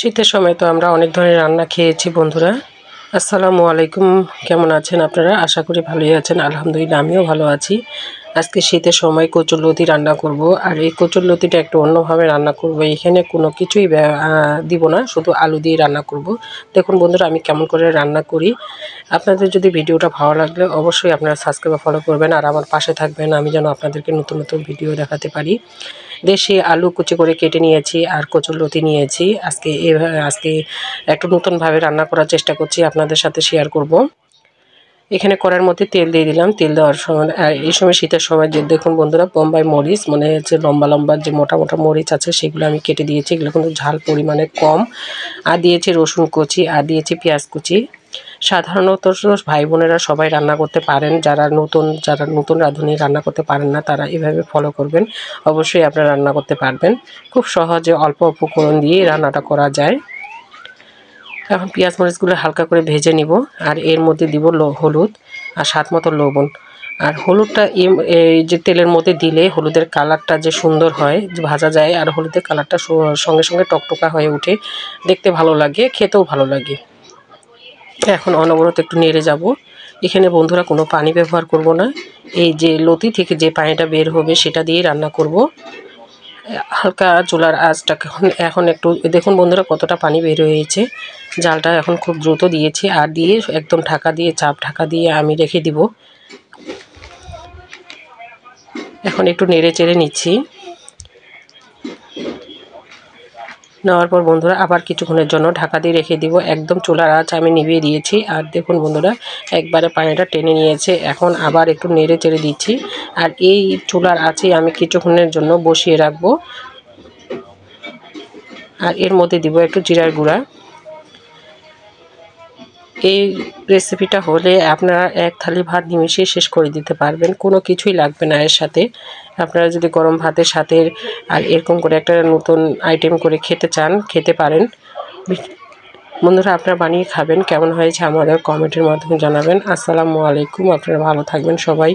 শীতের সময় তো আমরা অনেক ধরনের রান্না খেয়েছি বন্ধুরা। আসসালামু আলাইকুম, কেমন আছেন আপনারা? আশা করি ভালোই আছেন। আলহামদুলিল্লাহ আমিও ভালো আছি। আজকে শীতের সময় কচুরলতি রান্না করব, আর এই কচুরলতিটা একটু অন্যভাবে রান্না করব। এখানে কোনো কিছুই দিব না, শুধু আলু দিয়ে রান্না করব। দেখুন বন্ধুরা আমি কেমন করে রান্না করি। আপনাদের যদি ভিডিওটা ভালো লাগলে অবশ্যই আপনারা সাবস্ক্রাইব ফলো করবেন আর আমার পাশে থাকবেন, আমি যেন আপনাদেরকে নতুন নতুন ভিডিও দেখাতে পারি। দেশি আলু কুচি করে কেটে নিয়েছি আর কচুরলতি নিয়েছি। আজকে একটু নতুনভাবে রান্না করার চেষ্টা করছি, আপনাদের সাথে শেয়ার করব। এখানে কড়াইয়ের মধ্যে তেল দিয়ে দিলাম। তেল দেওয়ার সময় আর এই সময় শীতের সময় যে দেখুন বন্ধুরা বোম্বাই মরিচ, মানে হচ্ছে লম্বা লম্বা যে মোটা মোটা মরিচ আছে সেগুলো আমি কেটে দিয়েছি। এগুলো কিন্তু ঝাল পরিমাণে কম। আর দিয়েছি রসুন কুচি আর দিয়েছি পেঁয়াজ কুচি। সাধারণত ভাই বোনেরা সবাই রান্না করতে পারেন, যারা নতুন রাঁধুনি রান্না করতে পারেন না তারা এভাবে ফলো করবেন, অবশ্যই আপনারা রান্না করতে পারবেন। খুব সহজে অল্প উপকরণ দিয়ে রান্নাটা করা যায়। এখন পেঁয়াজ মরিচগুলো হালকা করে ভেজে নিব, আর এর মধ্যে দিব হলুদ আর স্বাদ মতো লবণ। আর হলুদটা এই যে তেলের মধ্যে দিলে হলুদের কালারটা যে সুন্দর হয়, যে ভাজা যায় আর হলুদের কালারটা সঙ্গে সঙ্গে টকটকা হয়ে ওঠে, দেখতে ভালো লাগে, খেতেও ভালো লাগে। এখন অনবরত একটু নেড়ে যাব। এখানে বন্ধুরা কোনো পানি ব্যবহার করব না, এই যে লতি থেকে যে পানিটা বের হবে সেটা দিয়ে রান্না করব। হালকা চুলার আঁচটা এখন একটু দেখুন বন্ধুরা কতটা পানি বের হয়েছে। জালটা এখন খুব দ্রুত দিয়েছি আর দিয়ে একদম ঢাকা দিয়ে আমি রেখে দিব। এখন একটু নেড়ে চেড়ে নিচ্ছি। নেওয়ার পর বন্ধুরা আবার কিছুক্ষণের জন্য ঢাকা দিয়ে রেখে দিব। একদম চুলার আঁচ আমি নিভিয়ে দিয়েছি। আর দেখুন বন্ধুরা একবারে পানিটা টেনে নিয়েছে। এখন আবার একটু নেড়ে চেড়ে দিচ্ছি, আর এই চুলার আঁচে আমি কিছুক্ষণের জন্য বসিয়ে রাখবো। আর এর মধ্যে দিব একটু জিরার গুঁড়া। এই রেসিপিটা হলে আপনারা এক থালি ভাত নিমিশিয়ে শেষ করে দিতে পারবেন, কোনো কিছুই লাগবে না এর সাথে। আপনারা যদি গরম ভাতের সাথে আর এরকম করে একটা নতুন আইটেম করে খেতে চান, খেতে পারেন। বন্ধুরা আপনারা বানিয়ে খাবেন, কেমন হয়েছে আমাদের কমেন্টের মাধ্যমে জানাবেন। আসসালামু আলাইকুম, আপনারা ভালো থাকবেন সবাই।